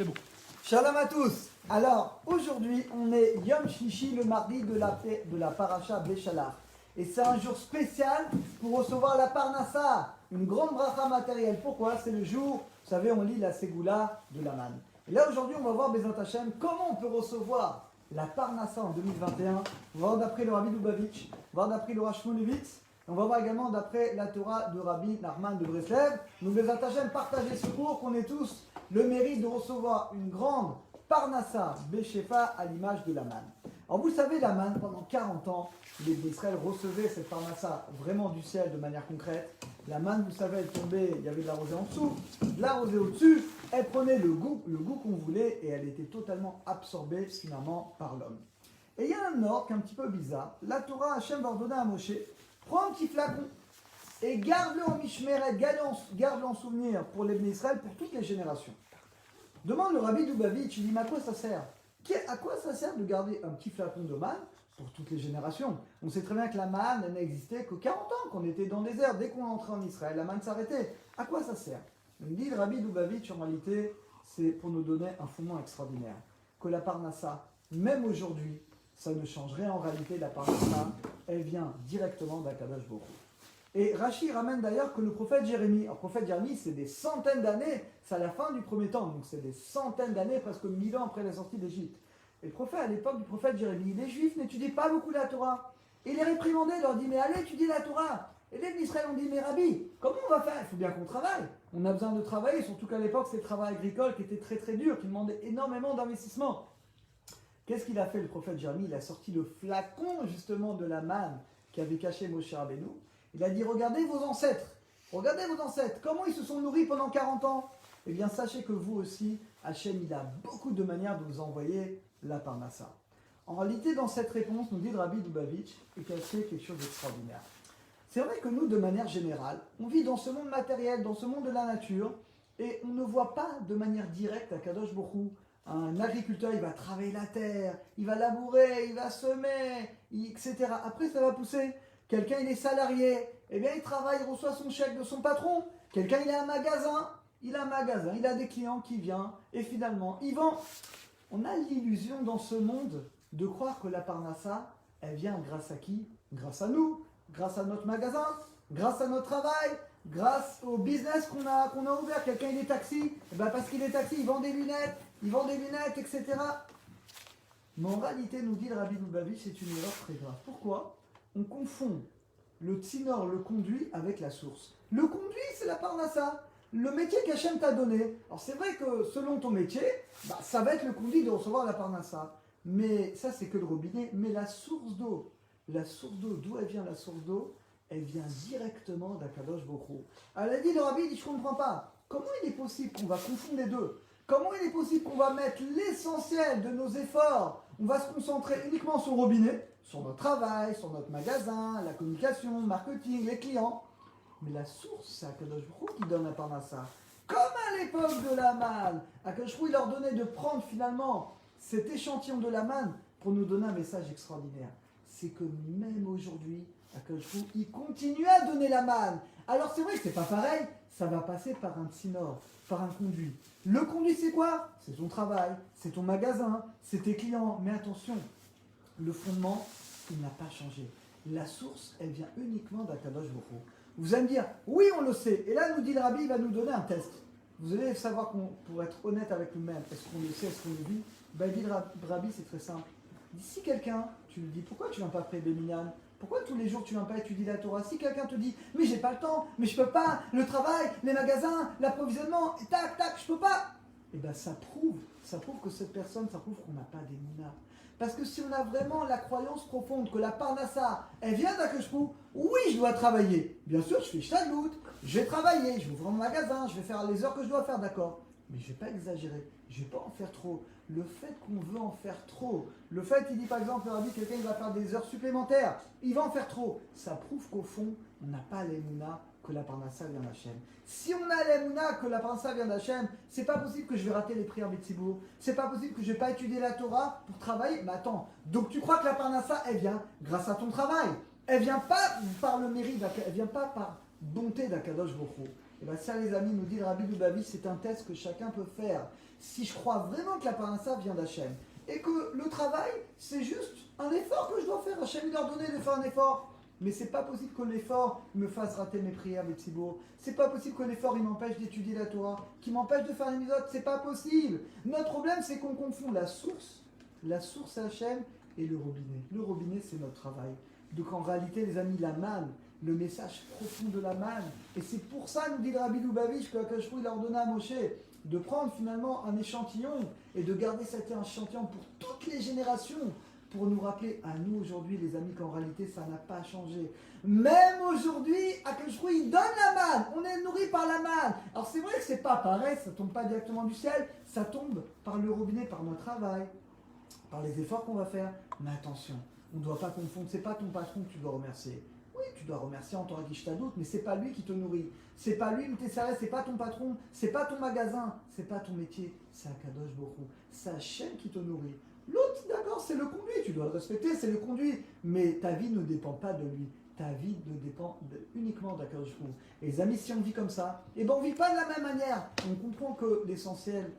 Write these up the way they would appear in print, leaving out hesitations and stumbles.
c'est bon. Shalom à tous. Alors, aujourd'hui, on est Yom Shishi, le mardi de la paracha Béchalach. Et c'est un jour spécial pour recevoir la Parnassa, une grande bracha matérielle. Pourquoi? C'est le jour, vous savez, on lit la Ségoula de la manne. Et là, aujourd'hui, on va voir, Bezat Hashem, comment on peut recevoir la Parnassa en 2021. On va voir d'après le Rabbi Lubavitch, on va voir d'après le Rav Shmulevitz, on va voir également d'après la Torah de Rabbi Nachman de Breslev. Nous, Bezat Hashem, partagez ce cours, qu'on ait tous le mérite de recevoir une grande Parnassa Béchefa à l'image de la manne. Alors vous savez, la manne, pendant 40 ans, les Israël recevaient cette Parnassa vraiment du ciel de manière concrète. La manne, vous savez, elle tombait, il y avait de la rosée en dessous, de la rosée au-dessus, elle prenait le goût qu'on voulait et elle était totalement absorbée finalement par l'homme. Et il y a un ordre qui est un petit peu bizarre. La Torah, Hachem va ordonner à Moshe, prends un petit flacon et garde-le en mishmeret, garde-le en souvenir pour les Israël pour toutes les générations. Demande le Rabbi Lubavitch, il dit, mais à quoi ça sert? À quoi ça sert de garder un petit flacon de manne pour toutes les générations? On sait très bien que la manne n'existait que 40 ans, qu'on était dans le désert. Dès qu'on entrait en Israël, la manne s'arrêtait. À quoi ça sert? Il dit, le Rabbi Lubavitch, en réalité, c'est pour nous donner un fondement extraordinaire. Que la Parnassa, même aujourd'hui, ça ne change rien en réalité. La Parnassa, elle vient directement d'Akadosh Baruch Hu. Et Rashi ramène d'ailleurs que le prophète Jérémie, le prophète Jérémie, c'est des centaines d'années, c'est à la fin du premier temps, donc c'est des centaines d'années, presque 1000 ans après la sortie d'Égypte. Et le prophète, à l'époque du prophète Jérémie, les Juifs n'étudient pas beaucoup la Torah. Et il les réprimandait, leur dit, mais allez étudier la Torah. Et les Israël ont dit, mais Rabbi, comment on va faire? Il faut bien qu'on travaille. On a besoin de travailler, surtout qu'à l'époque, c'est le travail agricole qui était très très dur, qui demandait énormément d'investissement. Qu'est-ce qu'il a fait le prophète Jérémie? Il a sorti le flacon justement de la manne qui avait caché Moshe Rabbeinu. Il a dit, regardez vos ancêtres, comment ils se sont nourris pendant 40 ans? Eh bien, sachez que vous aussi, Hachem, il a beaucoup de manières de vous envoyer la Parnassa. En réalité, dans cette réponse, nous dit le Rabbi Lubavitch, est caché quelque chose d'extraordinaire. C'est vrai que nous, de manière générale, on vit dans ce monde matériel, dans ce monde de la nature, et on ne voit pas de manière directe à Kadosh Baruch Hu. Un agriculteur, il va travailler la terre, il va labourer, il va semer, etc. Après, ça va pousser. Quelqu'un, il est salarié, eh bien, il travaille, il reçoit son chèque de son patron. Quelqu'un, il a un magasin, il a des clients qui viennent, et finalement, il vend. On a l'illusion dans ce monde de croire que la Parnassa, elle vient grâce à qui? Grâce à nous, grâce à notre magasin, grâce à notre travail, grâce au business qu'on a ouvert. Quelqu'un, il est taxi, eh bien, parce qu'il est taxi, il vend des lunettes, etc. Mais en réalité, nous dit le Rabbi Lubavitch, c'est une erreur très grave. Pourquoi? On confond le tsinor, le conduit, avec la source. Le conduit, c'est la Parnassa. Le métier qu'Hachem t'a donné. Alors c'est vrai que selon ton métier, ça va être le conduit de recevoir la Parnassa. Mais ça, c'est que le robinet. Mais la source d'eau, d'où elle vient la source d'eau? Elle vient directement d'Akadosh Baruch Hu. Elle a dit, le Rabbi, il dit, je ne comprends pas. Comment il est possible qu'on va confondre les deux? Comment il est possible qu'on va mettre l'essentiel de nos efforts, on va se concentrer uniquement sur le robinet, sur notre travail, sur notre magasin, la communication, le marketing, les clients. Mais la source, c'est Akadosh Baruch Hu qui donne la Parnassa. Comme à l'époque de la manne, Akadosh Baruch Hu, il leur donnait de prendre finalement cet échantillon de la manne pour nous donner un message extraordinaire. C'est que même aujourd'hui, Akadosh Baruch Hu, il continue à donner la manne. Alors c'est vrai que c'est pas pareil, ça va passer par un tsinor, par un conduit. Le conduit, c'est quoi? C'est ton travail, c'est ton magasin, c'est tes clients. Mais attention, le fondement, il n'a pas changé. La source, elle vient uniquement d'Akadosh Baruch Hu. Vous allez me dire, oui, on le sait. Et là, nous dit le Rabbi, il va nous donner un test. Vous allez savoir, pour être honnête avec nous-mêmes, est-ce qu'on le sait, est-ce qu'on le vit? Il dit le Rabbi, c'est très simple. Si quelqu'un, tu lui dis, pourquoi tu ne viens pas près des Minyan? Pourquoi tous les jours tu ne viens pas étudier la Torah? Si quelqu'un te dit, mais j'ai pas le temps, mais je peux pas, le travail, les magasins, l'approvisionnement, tac, je peux pas. Eh bien ça prouve que cette personne, ça prouve qu'on n'a pas d'émouna. Parce que si on a vraiment la croyance profonde que la Parnassa, elle vient d'Akadosh Baruch Hu, oui, je dois travailler. Bien sûr, je fais shtadlout, je vais travailler, je vais ouvrir mon magasin, je vais faire les heures que je dois faire, d'accord. Mais je ne vais pas exagérer, je ne vais pas en faire trop. Le fait qu'on veut en faire trop, le fait, il dit par exemple, le Rabbi, quelqu'un il va faire des heures supplémentaires, il va en faire trop, ça prouve qu'au fond, on n'a pas l'émouna que la Parnassa vient d'Hachem. Si on a l'émouna que la Parnassa vient d'Hachem, c'est pas possible que je vais rater les prières Betsibour, c'est pas possible que je vais pas étudier la Torah pour travailler. Mais attends, donc tu crois que la Parnassa, elle vient grâce à ton travail, elle vient pas par le mérite, elle vient pas par bonté d'Akadosh Baruch Hu. Et bien ça les amis, nous dit le Rabbi Lubavitch, c'est un test que chacun peut faire. si je crois vraiment que la parnassa vient d'Hachem, et que le travail, c'est juste un effort que je dois faire. Hachem il a ordonné de faire un effort. Mais c'est pas possible que l'effort me fasse rater mes prières, mes tzibour. C'est pas possible que l'effort il m'empêche d'étudier la Torah, qu'il m'empêche de faire les mitzvot. C'est pas possible. Notre problème, c'est qu'on confond la source à Hachem, et le robinet. Le robinet, c'est notre travail. Donc en réalité, les amis, la manne, le message profond de la manne, et c'est pour ça, nous dit le Rabbi Lubavitch, que Akadosh Baruch Hu, il a ordonné à Moshe de prendre finalement un échantillon et de garder cet échantillon pour toutes les générations, pour nous rappeler à nous aujourd'hui, les amis, qu'en réalité, ça n'a pas changé. Même aujourd'hui, Akadosh Baruch Hu, il donne la manne, on est nourri par la manne. Alors c'est vrai que c'est pas pareil, ça tombe pas directement du ciel, ça tombe par le robinet, par notre travail, par les efforts qu'on va faire. Mais attention, on ne doit pas confondre, c'est pas ton patron que tu dois remercier. Oui, tu dois remercier en Torah Gishtadut, mais c'est pas lui qui te nourrit. C'est pas lui, c'est pas ton patron, c'est pas ton magasin, c'est pas ton métier, c'est Akadosh Baruch Hu. C'est Hachem qui te nourrit. L'autre, d'accord, c'est le conduit, tu dois le respecter, c'est le conduit. Mais ta vie ne dépend pas de lui. Ta vie ne dépend uniquement d'Akadosh Baruch Hu. Et les amis, si on vit comme ça, et ben on vit pas de la même manière. On comprend que l'essentiel,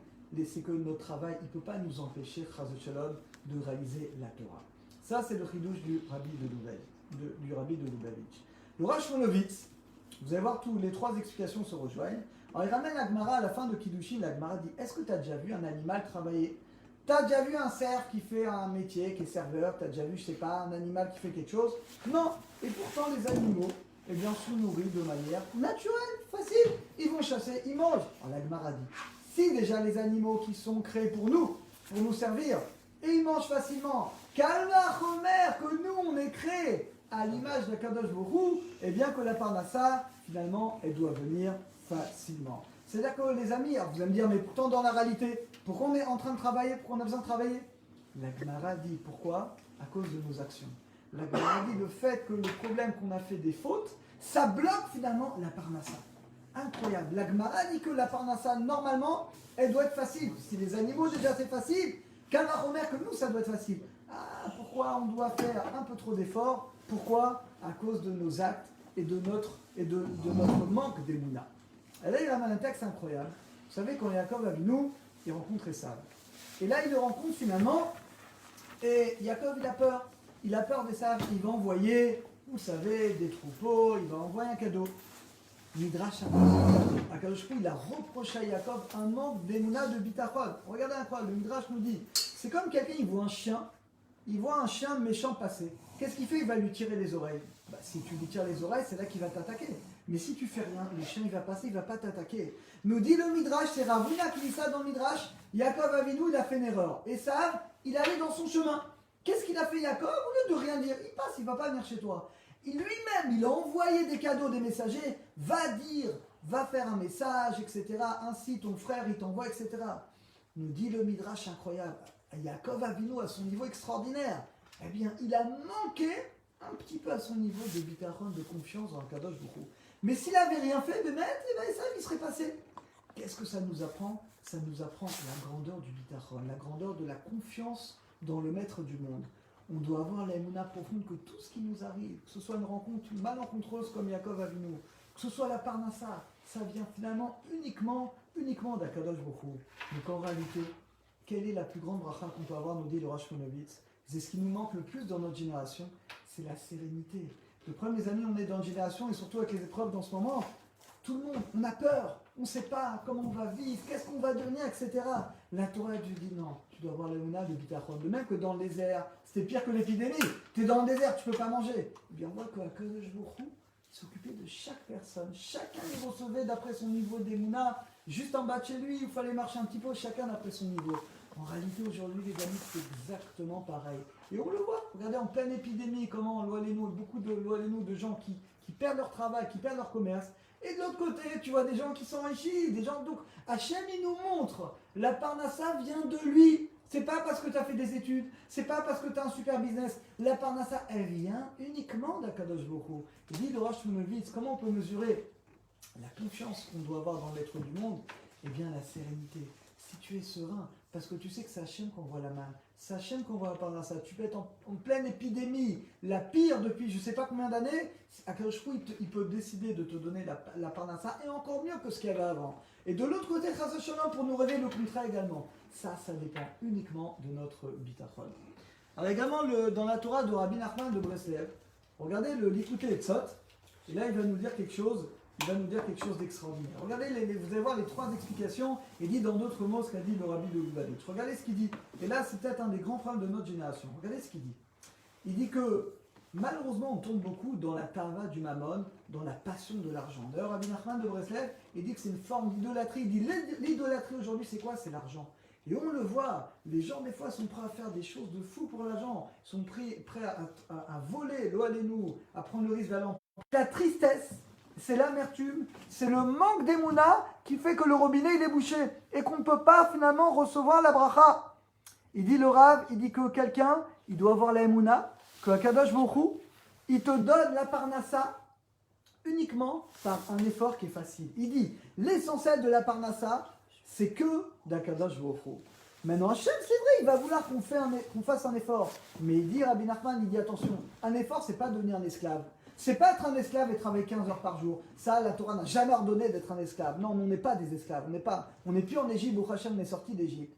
c'est que notre travail, il ne peut pas nous empêcher, Chas v'Shalom, de réaliser la Torah. Ça, c'est le chidouche du Rabbi de Lubavitch. Le Rav Shmulevitz, vous allez voir, tous les trois explications se rejoignent. Alors, il ramène la Gemara à la fin de Kiddushin. La Gemara dit, est-ce que tu as déjà vu un animal travailler? Tu as déjà vu un cerf qui fait un métier, qui est serveur? Tu as déjà vu, je sais pas, un animal qui fait quelque chose? Non. Et pourtant, les animaux, eh bien, sont nourris de manière naturelle, facile. Ils vont chasser, ils mangent. Alors, la Gemara dit, si déjà les animaux qui sont créés pour nous servir, et ils mangent facilement, Kalma Chomer, que nous on est créés à l'image de Kadosh Baruch Hu, et bien que la parnassa, finalement, elle doit venir facilement. C'est-à-dire que les amis, alors vous allez me dire, mais pourtant dans la réalité, pourquoi on est en train de travailler, pourquoi on a besoin de travailler? La Gemara dit, pourquoi? À cause de nos actions. La Gemara dit le fait que le problème qu'on a fait des fautes, ça bloque finalement la parnassa. Incroyable. La Gemara dit que la parnassa, normalement, elle doit être facile. Si les animaux, déjà, c'est facile, Kalma Chomer, que nous, ça doit être facile. Ah, pourquoi on doit faire un peu trop d'efforts? Pourquoi? À cause de nos actes et de notre manque d'émouna. Et là, il ramène un texte incroyable. Vous savez, quand Yaakov Avinu, il rencontre Esav. Et là, il le rencontre finalement, et Yaakov, il a peur. Il a peur d'Esav. Il va envoyer, vous savez, des troupeaux, il va envoyer un cadeau. Midrash Akadosh Baruch Hu, il a reproché à Yaakov un manque d'émouna, de bitachon. Regardez incroyable, le Midrash nous dit, c'est comme quelqu'un, il voit un chien méchant passer. Qu'est-ce qu'il fait? Il va lui tirer les oreilles. Si tu lui tires les oreilles, c'est là qu'il va t'attaquer. Mais si tu fais rien, le chien il va passer, il va pas t'attaquer. Nous dit le Midrash, c'est Ravuna qui dit ça dans le Midrash, Yaakov Avinu, il a fait une erreur. Esav, il allait dans son chemin. Qu'est-ce qu'il a fait Yaakov? Au lieu de rien dire, il passe, il va pas venir chez toi. Lui-même, il a envoyé des cadeaux, des messagers, va dire, va faire un message, etc. Ainsi, ton frère, il t'envoie, etc. Nous dit le Midrash incroyable. Yaakov Avinu, à son niveau extraordinaire, eh bien, il a manqué un petit peu à son niveau de bitachon, de confiance dans le Kadosh Baruch Hu. Mais s'il n'avait rien fait, ça, il serait passé. Qu'est-ce que ça nous apprend? Ça nous apprend la grandeur du bitachon, la grandeur de la confiance dans le maître du monde. On doit avoir la émouna profonde que tout ce qui nous arrive, que ce soit une rencontre malencontreuse comme Yaakov Avinu, que ce soit la parnassa, ça vient finalement uniquement d'Akadosh Baruch Hu. Donc en réalité, quelle est la plus grande bracha qu'on peut avoir, nous dit le Rav Shmulevitz? C'est ce qui nous manque le plus dans notre génération, c'est la sérénité. Le problème, les amis, on est dans une génération, et surtout avec les épreuves dans ce moment, tout le monde, on a peur, on ne sait pas comment on va vivre, qu'est-ce qu'on va devenir, etc. La Torah Dieu dit non, tu dois avoir l'émouna de bitachon. De même que dans le désert, c'était pire que l'épidémie. Tu es dans le désert, tu ne peux pas manger. Eh bien, on voit qu'Akadosh Baruch Hu s'occupait de chaque personne. Chacun les recevait d'après son niveau d'émouna. Juste en bas de chez lui, il fallait marcher un petit peu, chacun d'après son niveau. En réalité, aujourd'hui, les amis, c'est exactement pareil. Et on le voit, regardez, en pleine épidémie, comment beaucoup de gens qui perdent leur travail, qui perdent leur commerce. Et de l'autre côté, tu vois des gens qui sont enrichis, des gens. Donc, Hachem, il nous montre, la parnassa vient de lui. C'est pas parce que tu as fait des études, c'est pas parce que tu as un super business. La parnassa, elle vient uniquement d'Akadosh Baruch Hu. Il dit le Rav Shmulevitz, comment on peut mesurer la confiance qu'on doit avoir dans l'être du monde? Eh bien, la sérénité. si tu es serein, parce que tu sais que c'est Hachem qu'on voit la main, c'est Hachem qu'on voit la parnassa, tu peux être en pleine épidémie, la pire depuis je ne sais pas combien d'années, Akadosh Hu, il peut décider de te donner la parnassa, et encore mieux que ce qu'il y avait avant. Et de l'autre côté, Chas v'Shalom, pour nous révéler le contraire également. Ça dépend uniquement de notre bitachon. Alors également, dans la Torah de Rabbi Nachman de Breslev, regardez le Likutei Etzot, et là il va nous dire quelque chose d'extraordinaire. Regardez, vous allez voir les trois explications, et dit dans d'autres mots ce qu'a dit le Rabbi de Lubavitch. Regardez ce qu'il dit, et là c'est peut-être un des grands problèmes de notre génération. Regardez ce qu'il dit. Il dit que malheureusement on tombe beaucoup dans la tava du mammon, dans la passion de l'argent. D'ailleurs Rabbi Nachman de Breslev, il dit que c'est une forme d'idolâtrie. Il dit l'idolâtrie aujourd'hui c'est quoi? C'est l'argent. Et on le voit, les gens des fois sont prêts à faire des choses de fou pour l'argent, sont prêts à voler, lo alenu, à prendre le risque d'aller en... La tristesse, c'est l'amertume, c'est le manque d'émouna qui fait que le robinet il est bouché et qu'on ne peut pas finalement recevoir la bracha. Il dit le Rav, il dit que quelqu'un, il doit avoir la émouna, que Akadosh Baruch Hu, il te donne la parnassa uniquement par un effort qui est facile. Il dit, l'essentiel de la parnassa, c'est que d'Akadosh Baruch Hu. Maintenant, Hachem, c'est vrai, il va vouloir qu'on fasse un effort. Mais il dit, Rabbi Nachman, il dit attention, un effort, c'est pas devenir un esclave. C'est pas être un esclave et travailler 15 heures par jour. Ça, la Torah n'a jamais ordonné d'être un esclave. Non, on n'est pas des esclaves. On n'est plus en Égypte, où Hachem est sorti d'Égypte.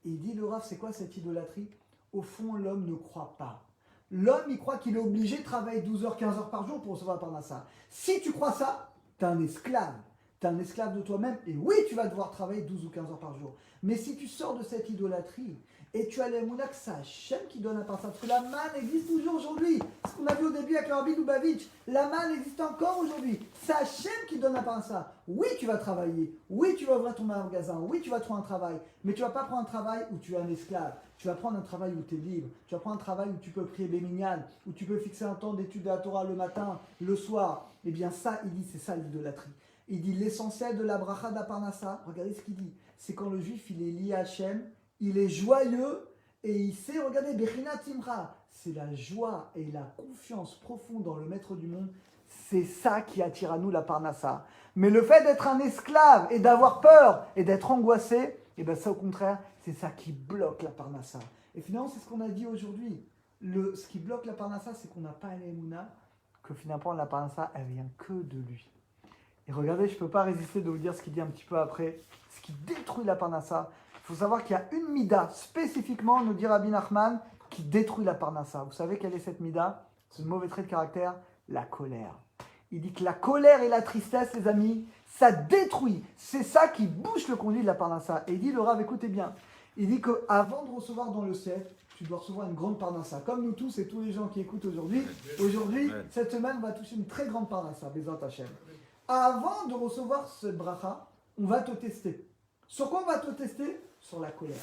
Et il dit, le Rav, c'est quoi cette idolâtrie? Au fond, l'homme ne croit pas. L'homme, il croit qu'il est obligé de travailler 12 heures, 15 heures par jour pour recevoir la parnassa. Si tu crois ça, t'es un esclave. Tu es un esclave de toi-même, et oui, tu vas devoir travailler 12 ou 15 heures par jour. Mais si tu sors de cette idolâtrie, et tu as l'émouna que c'est Hachem qui donne la parnassa, parce que la manne existe toujours aujourd'hui. Ce qu'on a vu au début avec le Rabbi Lubavitch, la manne existe encore aujourd'hui. C'est Hachem qui donne la parnassa. Oui, tu vas travailler, oui, tu vas ouvrir ton magasin, oui, tu vas trouver un travail, mais tu ne vas pas prendre un travail où tu es un esclave. Tu vas prendre un travail où tu es libre, tu vas prendre un travail où tu peux prier Bémignan, où tu peux fixer un temps d'étude de la Torah le matin, le soir. Eh bien ça, il dit, c'est ça l'idolâtrie. Il dit l'essentiel de la bracha d'Aparnassa, regardez ce qu'il dit, c'est quand le juif il est lié à Hachem, il est joyeux et il sait, regardez, Bechina Timra, c'est la joie et la confiance profonde dans le maître du monde, c'est ça qui attire à nous la Parnassa. Mais le fait d'être un esclave et d'avoir peur et d'être angoissé, et bien ça au contraire, c'est ça qui bloque la Parnassa. Et finalement, c'est ce qu'on a dit aujourd'hui. Ce qui bloque la Parnassa, c'est qu'on n'a pas l'émouna, que finalement la Parnassa, elle vient que de lui. Et regardez, je ne peux pas résister de vous dire ce qu'il dit un petit peu après, ce qui détruit la Parnassa. Il faut savoir qu'il y a une mida, spécifiquement, nous dit Rabbi Nachman, qui détruit la Parnassa. Vous savez quelle est cette mida? C'est un mauvais trait de caractère, la colère. Il dit que la colère et la tristesse, les amis, ça détruit. C'est ça qui bouche le conduit de la Parnassa. Et il dit, le Rav, écoutez bien, il dit qu'avant de recevoir dans le ciel, tu dois recevoir une grande parnassa. Comme nous tous et tous les gens qui écoutent aujourd'hui, cette semaine, on va toucher une très grande parnassa, Bezrat Hashem. Avant de recevoir ce bracha, on va te tester. Sur quoi on va te tester? Sur la colère.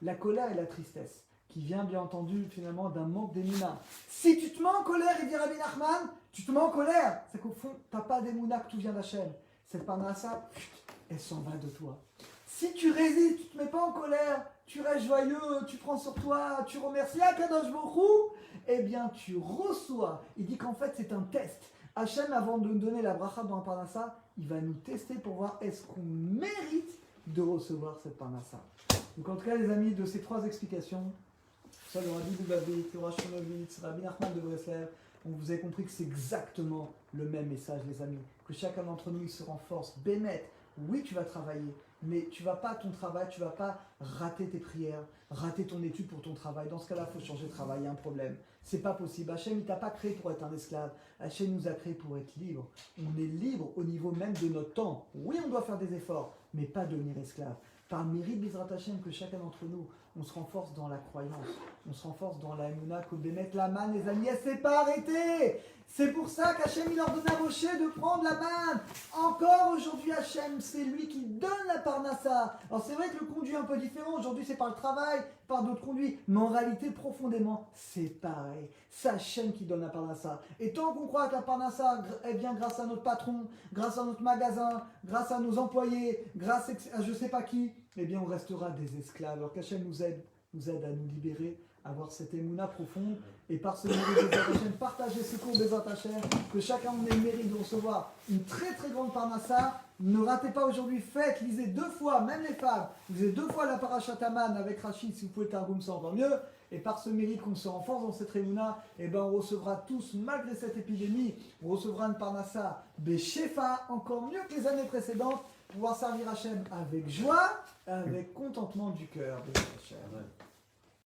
La colère et la tristesse, qui vient bien entendu finalement d'un manque d'émouna. Si tu te mets en colère, il dit Rabbi Nachman, tu te mets en colère, c'est qu'au fond, tu n'as pas d'émouna, que tout vient d'Hachem. Cette parnassa, elle s'en va de toi. Si tu résistes, tu ne te mets pas en colère, tu restes joyeux, tu prends sur toi, tu remercies Akadosh Baruch Hu, eh bien tu reçois. Il dit qu'en fait c'est un test. Hachem, avant de nous donner la bracha dans la parnassa, il va nous tester pour voir est-ce qu'on mérite de recevoir cette parnassa. Donc en tout cas les amis, de ces trois explications, ça le Rabbi Lubavitch, le Rav Shlomovitz, Rabbi Nachman de Breslev, on vous a compris que c'est exactement le même message les amis, que chacun d'entre nous il se renforce, bémet, oui tu vas travailler, mais tu ne vas pas ton travail, tu ne vas pas rater tes prières, rater ton étude pour ton travail. Dans ce cas-là, il faut changer de travail, il y a un problème. C'est pas possible. Hachem, il ne t'a pas créé pour être un esclave. Hachem nous a créé pour être libre. On est libre au niveau même de notre temps. Oui, on doit faire des efforts, mais pas devenir esclave. Par le mérite Bezrat Hashem que chacun d'entre nous, on se renforce dans la croyance, on se renforce dans la émouna, que Bémet la manne, les amis, elle ne s'est pas arrêtée. C'est pour ça qu'Hachem il ordonne à Moshe de prendre la manne. Encore aujourd'hui, Hachem, c'est lui qui donne la parnassa. Alors c'est vrai que le conduit est un peu différent. Aujourd'hui, c'est par le travail, par d'autres conduits. Mais en réalité, profondément, c'est pareil. C'est Hachem qui donne la parnassa. Et tant qu'on croit que la parnassa, elle vient grâce à notre patron, grâce à notre magasin, grâce à nos employés, grâce à je ne sais pas qui, eh bien, on restera des esclaves. Alors qu'Hachem nous aide à nous libérer, à avoir cette émouna profonde, et par ce mérite Bezrat Hashem, partager ce cours Bezrat Hashem, que chacun on ait le mérite de recevoir une très très grande parnassa, Ne ratez pas aujourd'hui, faites, lisez 2 fois, même les femmes, lisez 2 fois la parashat Haman avec Rachid, si vous pouvez Targum, ça encore mieux. Et par ce mérite qu'on se renforce dans cette rémouna, eh ben on recevra tous, malgré cette épidémie, on recevra une parnassa Beshefa, encore mieux que les années précédentes, pouvoir servir Hachem avec joie, avec contentement du cœur.